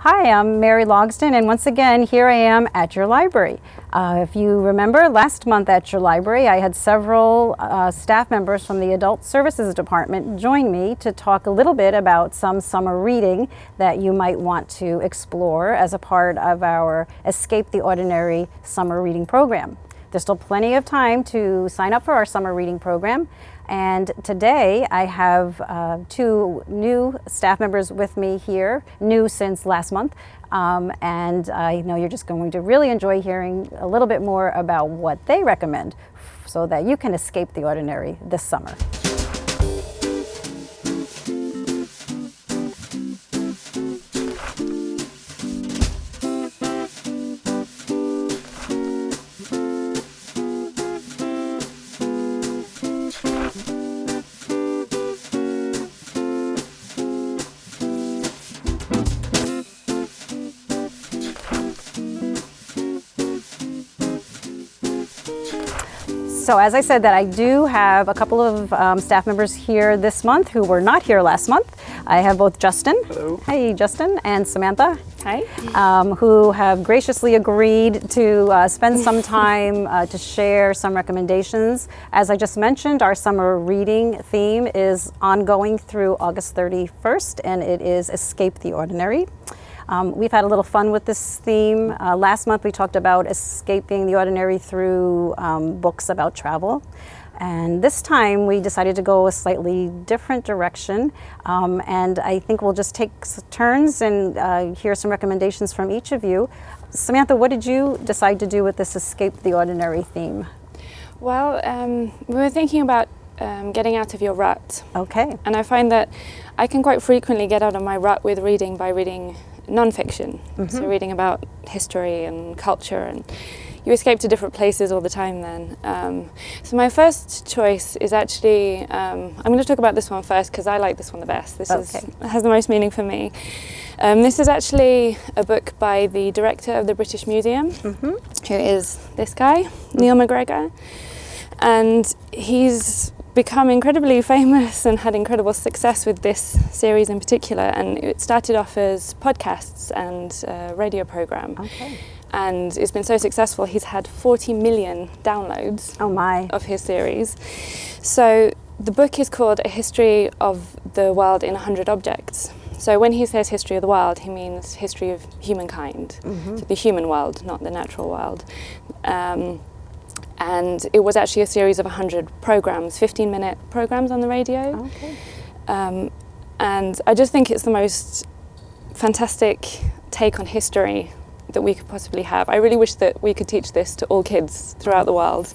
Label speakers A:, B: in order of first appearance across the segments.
A: Hi, I'm Mary Logsdon, and once again, here I am at your library. If you remember, last month at your library, I had several staff members from the Adult Services Department join me to talk a little bit about some summer reading that you might want to explore as a part of our Escape the Ordinary summer reading program. There's still plenty of time to sign up for our summer reading program. And today I have two new staff members with me here, new since last month. And I know you're just going to really enjoy hearing a little bit more about what they recommend so that you can escape the ordinary this summer. So as I said, that I do have a couple of staff members here this month who were not here last month. I have both Justin.
B: Hello.
A: Hi, Justin, and Samantha.
C: Hi.
A: Who have graciously agreed to spend some time to share some recommendations. As I just mentioned, our summer reading theme is ongoing through August 31st, and it is Escape the Ordinary. We've had a little fun with this theme. Last month we talked about escaping the ordinary through books about travel. And this time we decided to go a slightly different direction. And I think we'll just take turns and hear some recommendations from each of you. Samantha, what did you decide to do with this Escape the Ordinary theme?
C: Well, we were thinking about getting out of your rut.
A: Okay.
C: And I find that I can quite frequently get out of my rut with reading by reading non-fiction, so reading about history and culture, and you escape to different places all the time then. So my first choice is actually, I'm going to talk about this one first because I like this one the best. This has the most meaning for me. This is actually a book by the director of the British Museum, who is this guy, Neil McGregor, and he's become incredibly famous and had incredible success with this series in particular, and it started off as podcasts and radio program.
A: Okay.
C: And it's been so successful, he's had 40 million downloads of his series. So the book is called A History of the World in 100 Objects. So when he says history of the world, he means history of humankind, so the human world, not the natural world. And it was actually a series of 100 programs, 15-minute programs on the radio.
A: Okay.
C: And I just think it's the most fantastic take on history that we could possibly have. I really wish that we could teach this to all kids throughout the world,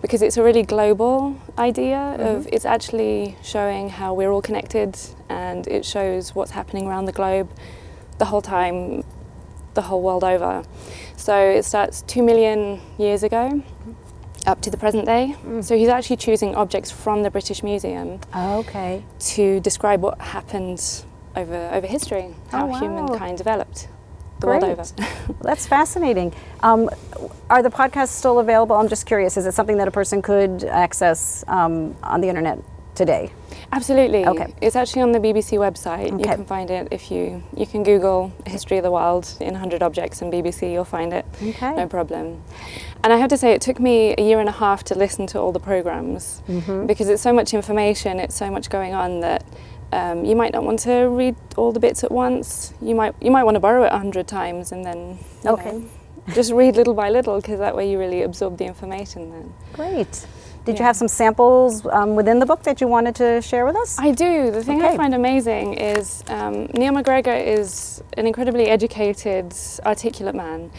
C: because it's a really global idea of, it's actually showing how we're all connected, and it shows what's happening around the globe the whole time, the whole world over. So it starts 2 million years ago, up to the present day. So he's actually choosing objects from the British Museum to describe what happened over history, how humankind developed the world over.
A: That's fascinating. Are the podcasts still available? I'm just curious, is it something that a person could access on the internet today?
C: Absolutely.
A: Okay.
C: It's actually on the BBC website. You can find it if you can Google History of the World in 100 Objects and BBC, you'll find it. No problem. And I have to say, it took me a year and a half to listen to all the programs, because it's so much information, it's so much going on that you might not want to read all the bits at once. You might want to borrow it 100 times and then you know, just read little by little, because that way you really absorb the information then.
A: Great. Did you have some samples within the book that you wanted to share with us?
C: I do. The thing I find amazing is Neil McGregor is an incredibly educated, articulate man,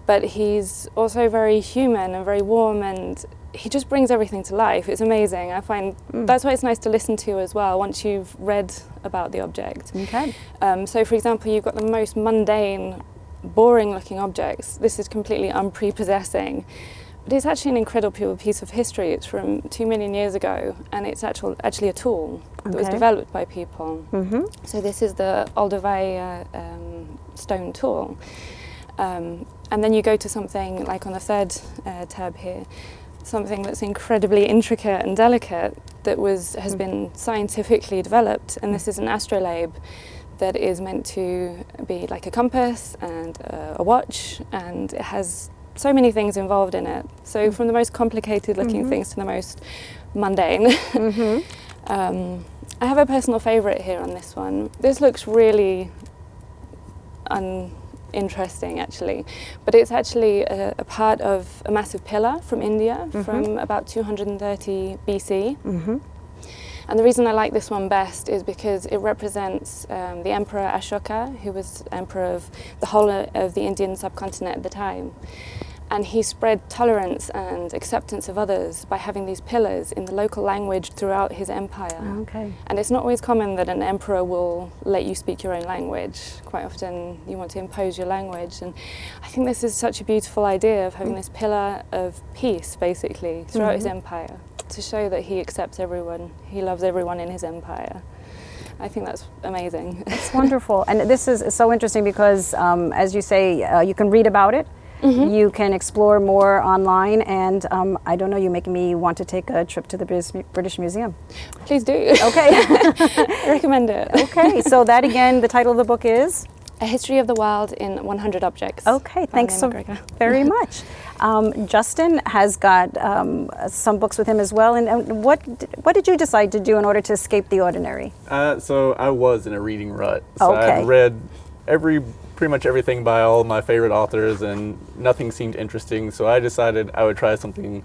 C: but he's also very human and very warm, and he just brings everything to life. It's amazing. I find that's why it's nice to listen to as well once you've read about the object. So for example, you've got the most mundane, boring looking objects. This is completely unprepossessing. But it's actually an incredible piece of history. It's from 2 million years ago, and it's actually a tool that was developed by people. So this is the Olduvai stone tool. And then you go to something like on the third tab here, something that's incredibly intricate and delicate that has been scientifically developed, and this is an astrolabe that is meant to be like a compass and a watch, and it has so many things involved in it. So from the most complicated looking things to the most mundane. I have a personal favourite here on this one. This looks really uninteresting actually, but it's actually a part of a massive pillar from India from about 230 BC. And the reason I like this one best is because it represents the Emperor Ashoka, who was emperor of the whole of the Indian subcontinent at the time. And he spread tolerance and acceptance of others by having these pillars in the local language throughout his empire.
A: Okay.
C: And it's not always common that an emperor will let you speak your own language. Quite often you want to impose your language. And I think this is such a beautiful idea of having this pillar of peace, basically, throughout his empire, to show that he accepts everyone, he loves everyone in his empire. I think that's amazing.
A: It's wonderful. And this is so interesting because, as you say, you can read about it. You can explore more online, and I don't know, you're making me want to take a trip to the British Museum.
C: Please do.
A: Okay.
C: I recommend it.
A: Okay, so that again, the title of the book is?
C: A History of the World in 100 Objects.
A: Okay, thanks so very much. Justin has got some books with him as well, and what did you decide to do in order to escape the ordinary?
B: So I was in a reading rut. So
A: Okay.
B: I'd read pretty much everything by all of my favorite authors, and nothing seemed interesting, so I decided I would try something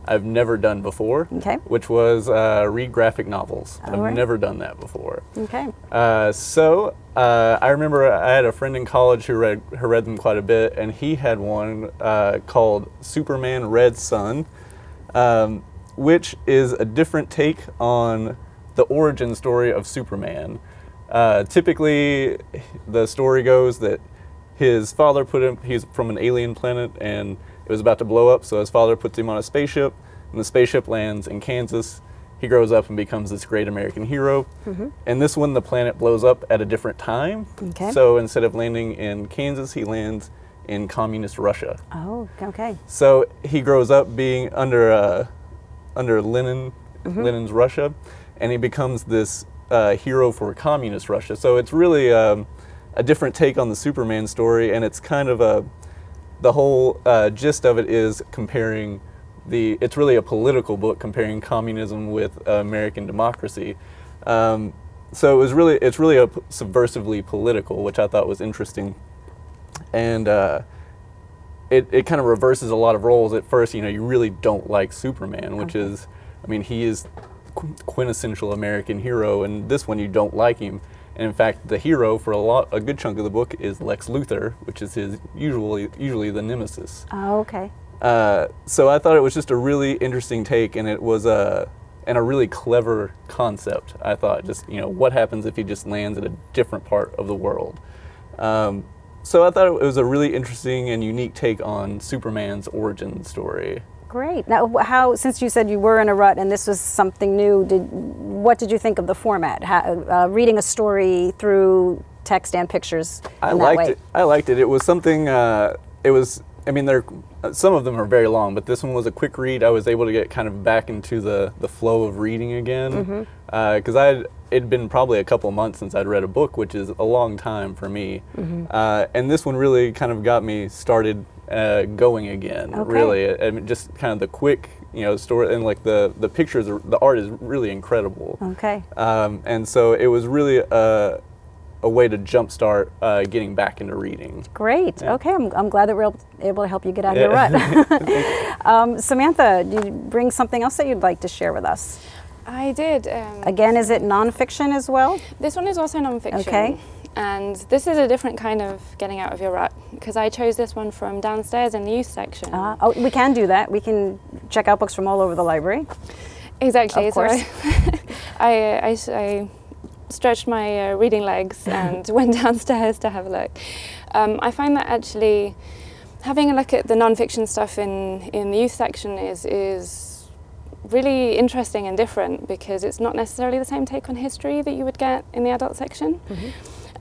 B: I've never done before,
A: Okay.
B: which was read graphic novels.
A: All
B: I've
A: right.
B: never done that before.
A: Okay.
B: I remember I had a friend in college who read them quite a bit, and he had one called Superman Red Sun, which is a different take on the origin story of Superman. Typically, the story goes that his father he's from an alien planet and it was about to blow up, so his father puts him on a spaceship, and the spaceship lands in Kansas. He grows up and becomes this great American hero. And this one, the planet blows up at a different time.
A: Okay.
B: So instead of landing in Kansas, he lands in communist Russia.
A: Oh, okay.
B: So he grows up being under Lenin's Russia, and he becomes this hero for communist Russia. So it's really a different take on the Superman story, and it's kind of the whole gist of it is comparing it's really a political book comparing communism with American democracy. So it's really subversively political, which I thought was interesting. And it kind of reverses a lot of roles. At first, you really don't like Superman, which is, he is quintessential American hero, and this one you don't like him. And in fact, the hero for a good chunk of the book is Lex Luthor, which is his usually the nemesis.
A: Oh, okay.
B: So I thought it was just a really interesting take, and it was a really clever concept. I thought, just what happens if he just lands at a different part of the world. So I thought it was a really interesting and unique take on Superman's origin story.
A: Great. Now, since you said you were in a rut and this was something new, what did you think of the format? Reading a story through text and pictures in that way?
B: I liked it. It was something. Some of them are very long, but this one was a quick read. I was able to get kind of back into the flow of reading again, because it'd been probably a couple of months since I'd read a book, which is a long time for me. And this one really kind of got me started going again.
A: Okay.
B: Really, just kind of the quick, story, and like the pictures, the art is really incredible.
A: Okay.
B: And so it was really a way to jumpstart getting back into reading.
A: Great.
B: Yeah.
A: Okay, I'm glad that we're able to help you get out of your rut. Samantha, did you bring something else that you'd like to share with us?
C: I did.
A: Again, is it nonfiction as well?
C: This one is also nonfiction.
A: Okay.
C: And this is a different kind of getting out of your rut, because I chose this one from downstairs in the youth section.
A: We can do that. We can check out books from all over the library.
C: Exactly.
A: Of course.
C: So I stretched my reading legs and went downstairs to have a look. I find that actually having a look at the nonfiction stuff in the youth section is really interesting and different, because it's not necessarily the same take on history that you would get in the adult section.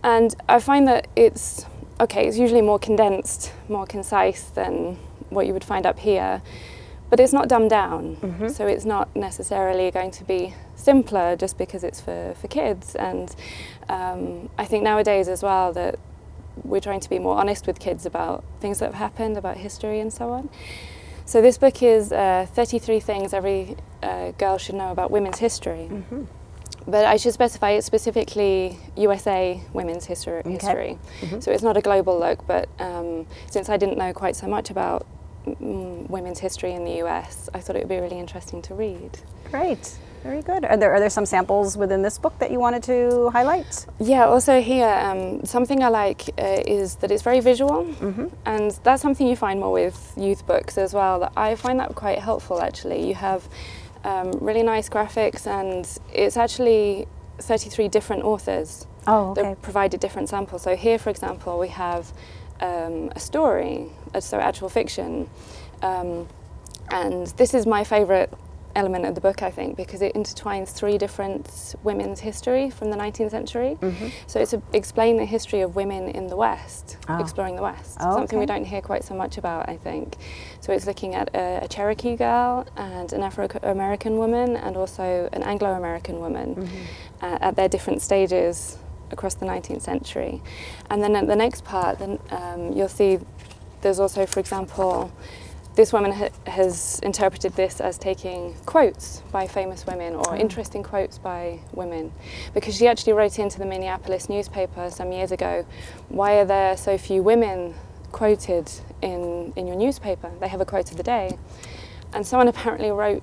C: And I find that it's usually more condensed, more concise than what you would find up here. but it's not dumbed down. So it's not necessarily going to be simpler just because it's for kids. And I think nowadays as well that we're trying to be more honest with kids about things that have happened, about history and so on. So this book is 33 things every girl should know about women's history. But I should specify it's specifically USA women's history. So it's not a global look, but since I didn't know quite so much about women's history in the US, I thought it would be really interesting to read.
A: Great. Very good. Are there some samples within this book that you wanted to highlight?
C: Yeah, also here, something I like is that it's very visual, and that's something you find more with youth books as well. That I find that quite helpful, actually. You have really nice graphics, and it's actually 33 different authors that provided different samples. So here, for example, we have a story, so actual fiction, and this is my favourite element of the book, I think, because it intertwines 3 different women's history from the 19th century. So it's explain the history of women in the West, exploring the West, something we don't hear quite so much about, I think. So it's looking at a Cherokee girl and an Afro-American woman and also an Anglo-American woman at their different stages across the 19th century. And then at the next part, then you'll see there's also, for example, this woman has interpreted this as taking quotes by famous women or interesting quotes by women, because she actually wrote into the Minneapolis newspaper some years ago, why are there so few women quoted in your newspaper? They have a quote of the day. And someone apparently wrote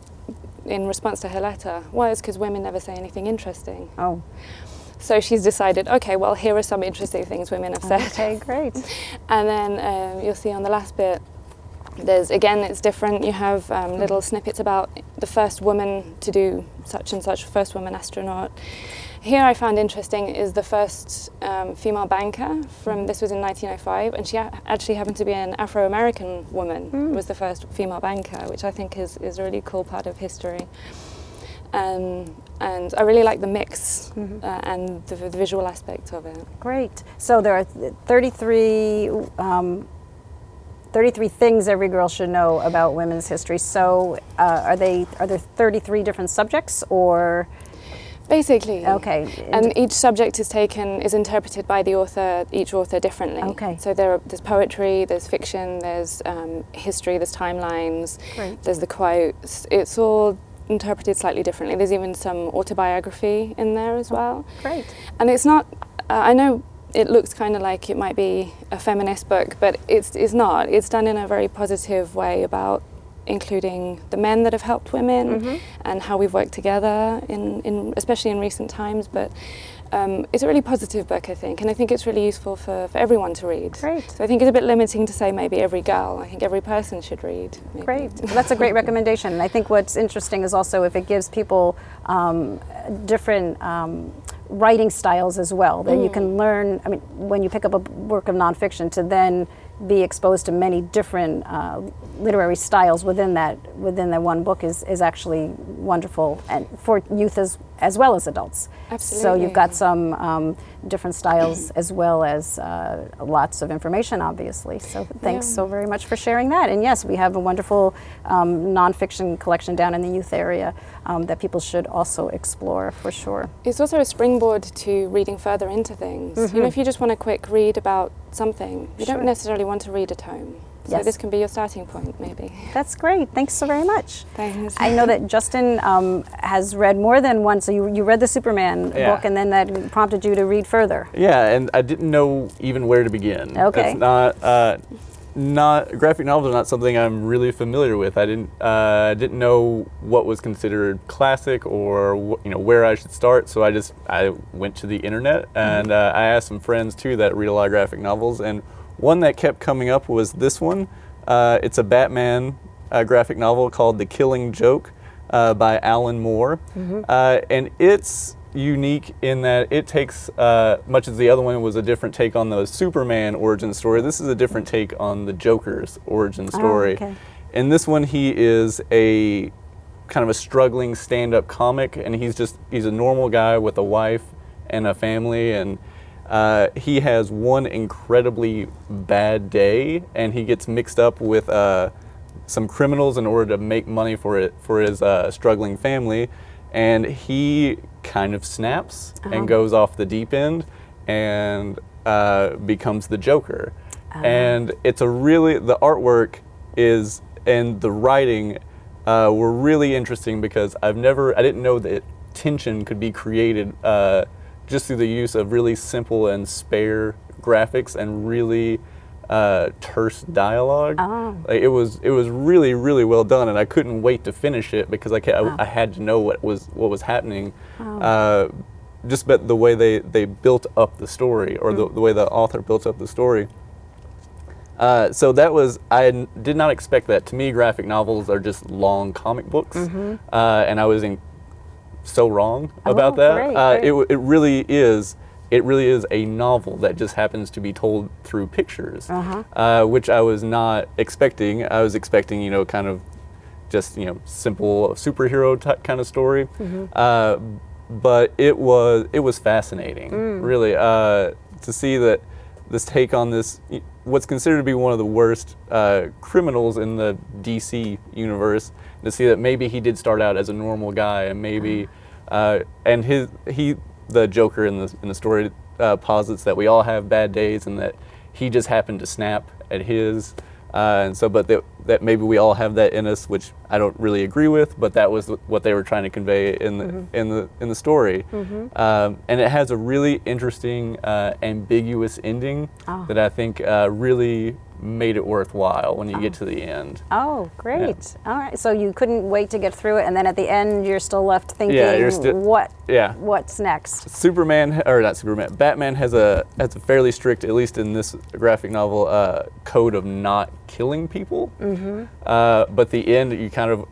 C: in response to her letter, well, it's because women never say anything interesting. So she's decided, okay, well, here are some interesting things women have said.
A: Okay, great.
C: And then you'll see on the last bit, there's, again, it's different. You have little snippets about the first woman to do such and such, first woman astronaut. Here I found interesting is the first female banker this was in 1905, and she actually happened to be an Afro-American woman, who was the first female banker, which I think is a really cool part of history. And I really like the mix and the visual aspect of it.
A: Great. So there are 33 things every girl should know about women's history. So are there 33 different subjects, or?
C: Basically.
A: Okay.
C: And each subject is interpreted by the author, each author differently.
A: Okay.
C: So there's poetry, there's fiction, there's history, there's timelines, there's the quotes. It's all interpreted slightly differently. There's even some autobiography in there as well.
A: Great.
C: And it's not, I know it looks kind of like it might be a feminist book, but it's not. It's done in a very positive way about including the men that have helped women and how we've worked together, especially in recent times. But it's a really positive book, I think, and I think it's really useful for everyone to read.
A: Great.
C: So I think it's a bit limiting to say maybe every girl. I think every person should read. Maybe.
A: Great. Well, that's a great recommendation. And I think what's interesting is also if it gives people different writing styles as well, that you can learn, I mean, when you pick up a work of nonfiction, to then be exposed to many different literary styles within that one book is actually wonderful, and for youth as well as adults.
C: Absolutely.
A: So you've got some different styles as well as lots of information, obviously. So thanks so very much for sharing that. And yes, we have a wonderful nonfiction collection down in the youth area that people should also explore for sure.
C: It's also a springboard to reading further into things. You know, if you just want a quick read about something, you don't necessarily want to read a tome. So this can be your starting point, maybe.
A: That's great. Thanks so very much.
C: Thanks.
A: I know that Justin has read more than one. So you read the Superman book, and then that prompted you to read further.
B: Yeah, and I didn't know even where to begin.
A: Okay.
B: It's not graphic novels are not something I'm really familiar with. I didn't know what was considered classic or where I should start. So I went to the internet and I asked some friends too that read a lot of graphic novels, and one that kept coming up was this one. It's a Batman graphic novel called The Killing Joke by Alan Moore, and it's unique in that it takes, much as the other one was a different take on the Superman origin story, this is a different take on the Joker's origin story. In this one, he is a kind of a struggling stand-up comic, and he's a normal guy with a wife and a family, and he has one incredibly bad day, and he gets mixed up with some criminals in order to make money for his struggling family, and he kind of snaps and goes off the deep end and becomes the Joker. And it's the artwork is and the writing were really interesting because I didn't know that tension could be created just through the use of really simple and spare graphics and really terse dialogue. Like, it was really, really well done, and I couldn't wait to finish it because I had to know what was happening. Just but the way they built up the story, or the way the author built up the story. So I did not expect that. To me, graphic novels are just long comic books, and I was so wrong about that.
A: Great.
B: It really is. It really is a novel that just happens to be told through pictures, which I was not expecting. I was expecting, kind of just, simple superhero type kind of story. But it was fascinating, really, to see that this take on this, what's considered to be one of the worst criminals in the DC universe, to see that maybe he did start out as a normal guy, and maybe, and the Joker in the story posits that we all have bad days, and that he just happened to snap at his, and so, but that maybe we all have that in us, which I don't really agree with, but that was what they were trying to convey in the story, and it has a really interesting, ambiguous ending that I think really made it worthwhile when you get to the end.
A: Oh, great! All right, so you couldn't wait to get through it, and then at the end, you're still left thinking, what's next?
B: Batman has a fairly strict, at least in this graphic novel, code of not killing people. But the end, you kind of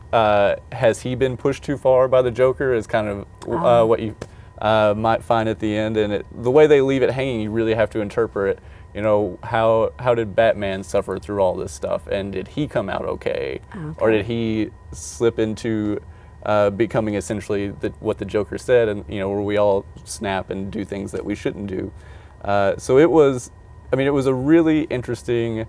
B: has he been pushed too far by the Joker is kind of what you might find at the end, and the way they leave it hanging, you really have to interpret it. How did Batman suffer through all this stuff, and did he come out okay? Or did he slip into becoming essentially what the Joker said, and where we all snap and do things that we shouldn't do? So it was a really interesting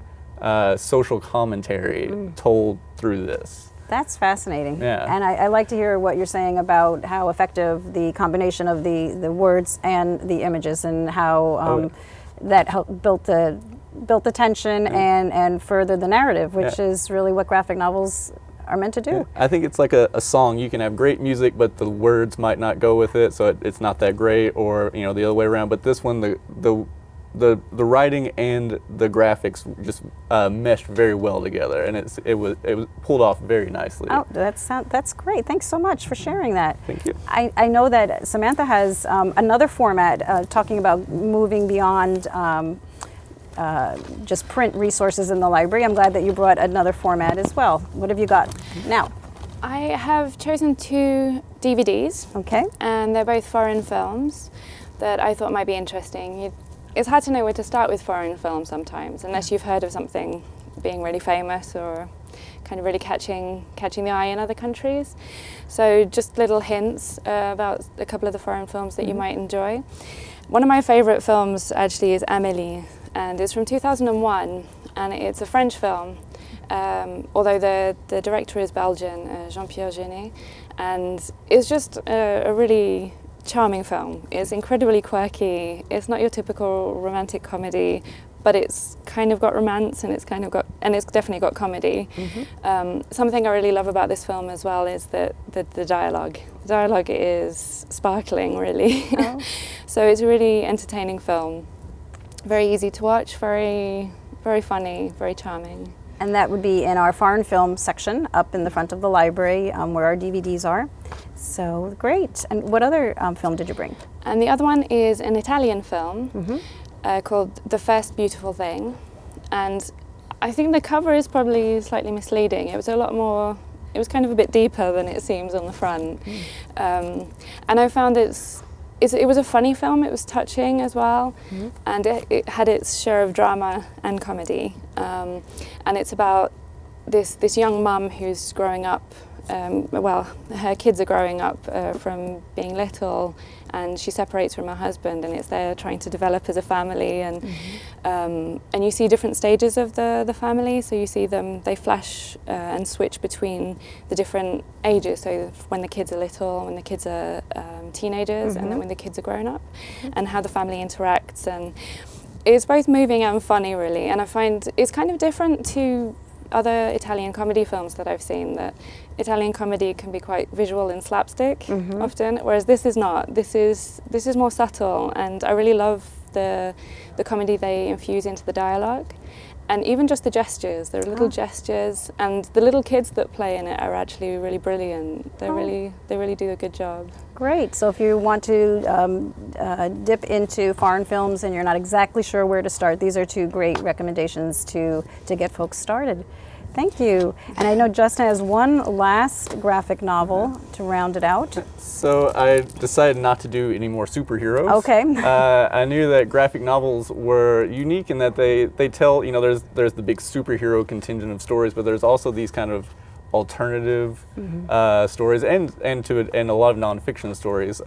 B: social commentary told through this.
A: That's fascinating.
B: Yeah.
A: And I like to hear what you're saying about how effective the combination of the words and the images, and how that helped built the tension and furthered the narrative, which is really what graphic novels are meant to do.
B: Yeah. I think it's like a song. You can have great music, but the words might not go with it, so it's not that great, or the other way around. But this one, the writing and the graphics just meshed very well together, and it was pulled off very nicely.
A: Oh, that's great. Thanks so much for sharing that.
B: Thank you.
A: I know that Samantha has another format talking about moving beyond just print resources in the library. I'm glad that you brought another format as well. What have you got now?
C: I have chosen 2 DVDs.
A: Okay.
C: And they're both foreign films that I thought might be interesting. It's hard to know where to start with foreign films sometimes, unless you've heard of something being really famous or kind of really catching the eye in other countries. So just little hints about a couple of the foreign films that you might enjoy. One of my favorite films actually is Amélie, and it's from 2001, and it's a French film, although the director is Belgian, Jean-Pierre Jeunet, and it's just a really charming film. It's incredibly quirky. It's not your typical romantic comedy, but it's kind of got romance, and it's definitely got comedy. Something I really love about this film as well is the dialogue. The dialogue is sparkling, really. So it's a really entertaining film. Very easy to watch, very, very funny, very charming.
A: And that would be in our foreign film section up in the front of the library, where our DVDs are. So great. And what other film did you bring?
C: And the other one is an Italian film called The First Beautiful Thing. And I think the cover is probably slightly misleading. It was kind of a bit deeper than it seems on the front. And I found it was a funny film. It was touching as well, and it had its share of drama and comedy. And it's about this young mum who's growing up well, her kids are growing up from being little, and she separates from her husband, and it's they're trying to develop as a family, and and you see different stages of the family. So you see them, they flash and switch between the different ages. So when the kids are little, when the kids are teenagers, and then when the kids are grown up, and how the family interacts. And it's both moving and funny, really. And I find it's kind of different to other Italian comedy films that I've seen, that Italian comedy can be quite visual and slapstick often, whereas this is not. This is more subtle, and I really love the comedy they infuse into the dialogue, and even just the gestures. There are little gestures, and the little kids that play in it are actually really brilliant. They really do a good job.
A: Great. So if you want to dip into foreign films and you're not exactly sure where to start, these are two great recommendations to get folks started. Thank you. And I know Justin has one last graphic novel to round it out.
B: So I decided not to do any more superheroes.
A: Okay.
B: I knew that graphic novels were unique in that they tell, you know, there's the big superhero contingent of stories, but there's also these kind of alternative stories and a lot of nonfiction stories.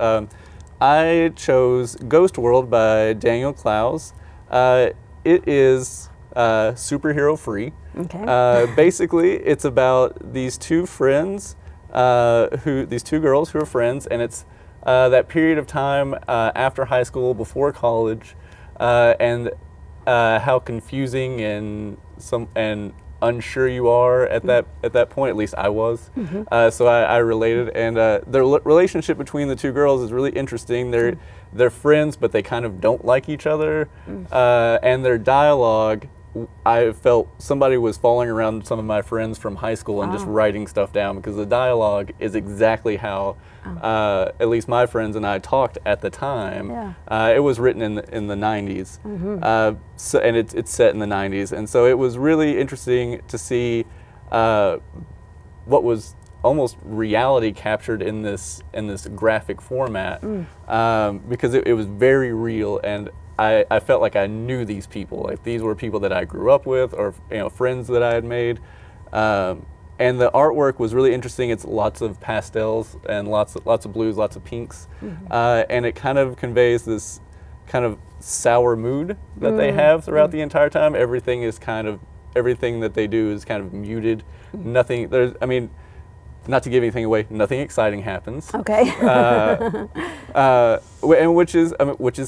B: I chose Ghost World by Daniel Clowes. It is superhero free.
A: Okay.
B: Basically, it's about these two friends, these two girls who are friends, and it's that period of time after high school, before college, and how confusing and unsure you are at that point. At least I was. So I related, and the relationship between the two girls is really interesting. They're friends, but they kind of don't like each other, and their dialogue. I felt somebody was following around some of my friends from high school and just writing stuff down, because the dialogue is exactly how at least my friends and I talked at the time. It was written in the 90s, so, and it's set in the 90s, and so it was really interesting to see what was almost reality captured in this graphic format, because it was very real, and I felt like I knew these people. Like, these were people that I grew up with, or friends that I had made. And the artwork was really interesting. It's lots of pastels and lots of blues, lots of pinks, and it kind of conveys this kind of sour mood that they have throughout the entire time. Everything that they do is kind of muted. Nothing. Not to give anything away, nothing exciting happens.
A: Okay.
B: And which is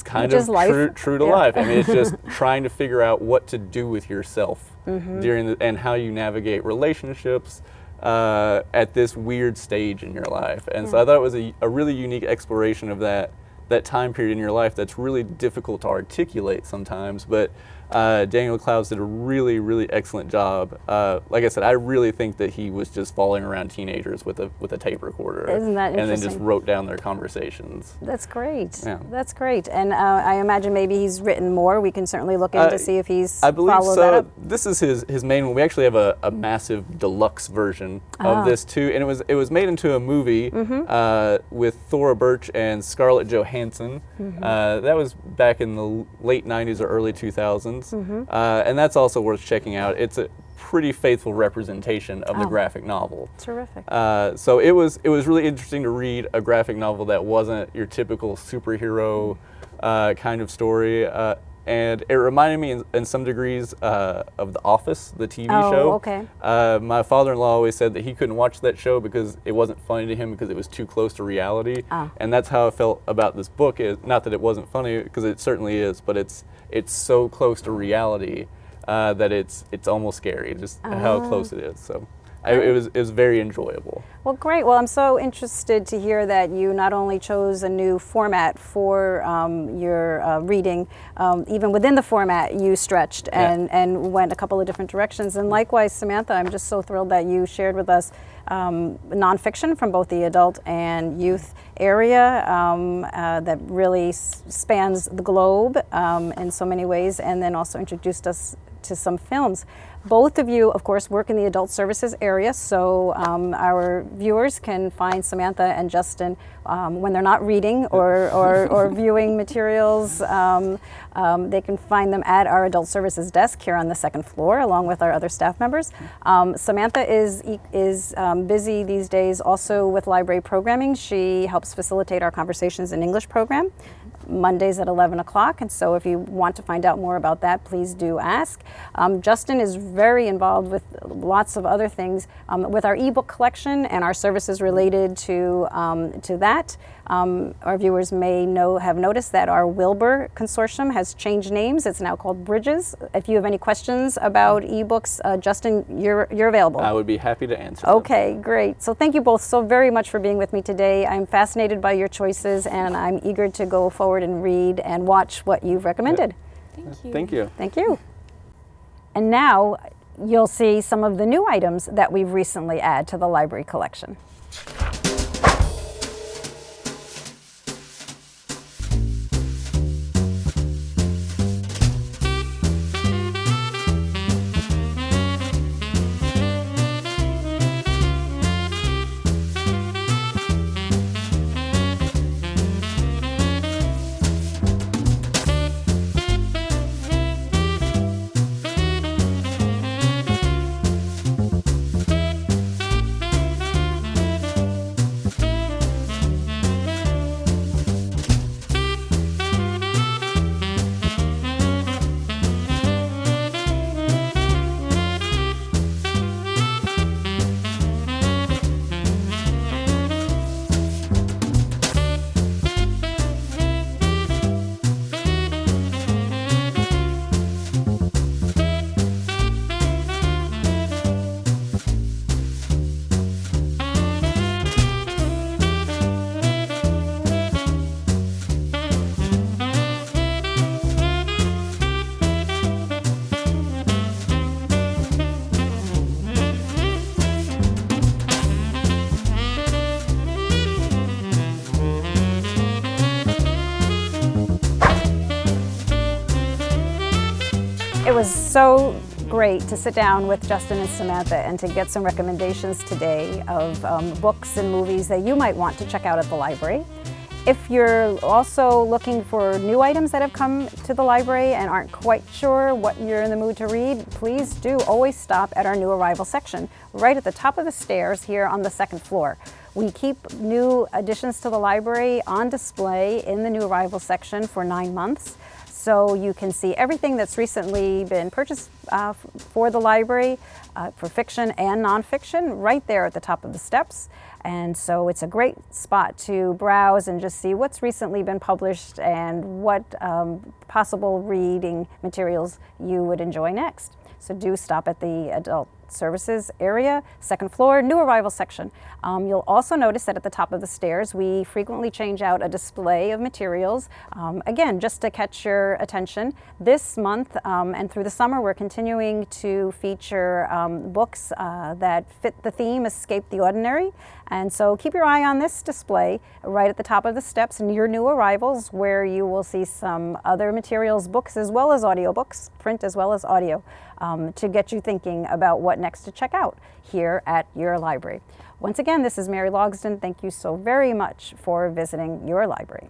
B: kind of true to life. I mean, it's just trying to figure out what to do with yourself and how you navigate relationships at this weird stage in your life. And so I thought it was a really unique exploration of that time period in your life that's really difficult to articulate sometimes, but Daniel Clowes did a really, really excellent job. Like I said, I really think that he was just following around teenagers with a tape recorder.
A: Isn't that interesting?
B: And then just wrote down their conversations.
A: That's great.
B: Yeah.
A: That's great. And I imagine maybe he's written more. We can certainly look in to see if he's
B: I believe
A: followed
B: so.
A: that up.
B: This is his main one. We actually have a massive deluxe version of this too, and it was made into a movie with Thora Birch and Scarlett Johansson. That was back in the late 90s or early 2000s. And that's also worth checking out. It's a pretty faithful representation of the graphic novel.
A: Terrific.
B: So it was really interesting to read a graphic novel that wasn't your typical superhero kind of story. And it reminded me in some degrees of The Office, the TV show.
A: Okay.
B: My father-in-law always said that he couldn't watch that show because it wasn't funny to him, because it was too close to reality. And that's how I felt about this book. Not that it wasn't funny, because it certainly is, but it's so close to reality that it's almost scary, just how close it is. So it was very enjoyable.
A: Well, great. Well, I'm so interested to hear that you not only chose a new format for your reading, even within the format you stretched and went a couple of different directions. And likewise, Samantha, I'm just so thrilled that you shared with us nonfiction from both the adult and youth area that really spans the globe in so many ways, and then also introduced us to some films. Both of you, of course, work in the adult services area, so our viewers can find Samantha and Justin when they're not reading or viewing materials. They can find them at our adult services desk here on the second floor, along with our other staff members. Samantha is busy these days also with library programming. She helps facilitate our Conversations in English program, Mondays at 11 o'clock, and so if you want to find out more about that, please do ask. Justin is very involved with lots of other things with our ebook collection and our services related to that. Our viewers may have noticed that our Wilbur Consortium has changed names. It's now called Bridges. If you have any questions about ebooks, Justin, you're available.
B: I would be happy to answer them.
A: Okay, great. So thank you both so very much for being with me today. I'm fascinated by your choices, and I'm eager to go forward and read and watch what you've recommended.
C: Thank you.
B: Thank you.
A: Thank you. And now you'll see some of the new items that we've recently added to the library collection. It was so great to sit down with Justin and Samantha and to get some recommendations today of books and movies that you might want to check out at the library. If you're also looking for new items that have come to the library and aren't quite sure what you're in the mood to read, please do always stop at our new arrival section, right at the top of the stairs here on the second floor. We keep new additions to the library on display in the new arrival section for 9 months. So you can see everything that's recently been purchased for the library, for fiction and nonfiction, right there at the top of the steps. And so it's a great spot to browse and just see what's recently been published and what possible reading materials you would enjoy next. So do stop at the adult services area, second floor, new arrival section. You'll also notice that at the top of the stairs we frequently change out a display of materials, again just to catch your attention. This month and through the summer we're continuing to feature books that fit the theme Escape the Ordinary, and so keep your eye on this display right at the top of the steps near new arrivals, where you will see some other materials, books as well as audiobooks, print as well as audio, to get you thinking about what next to check out here at your library. Once again, this is Mary Logsdon. Thank you so very much for visiting your library.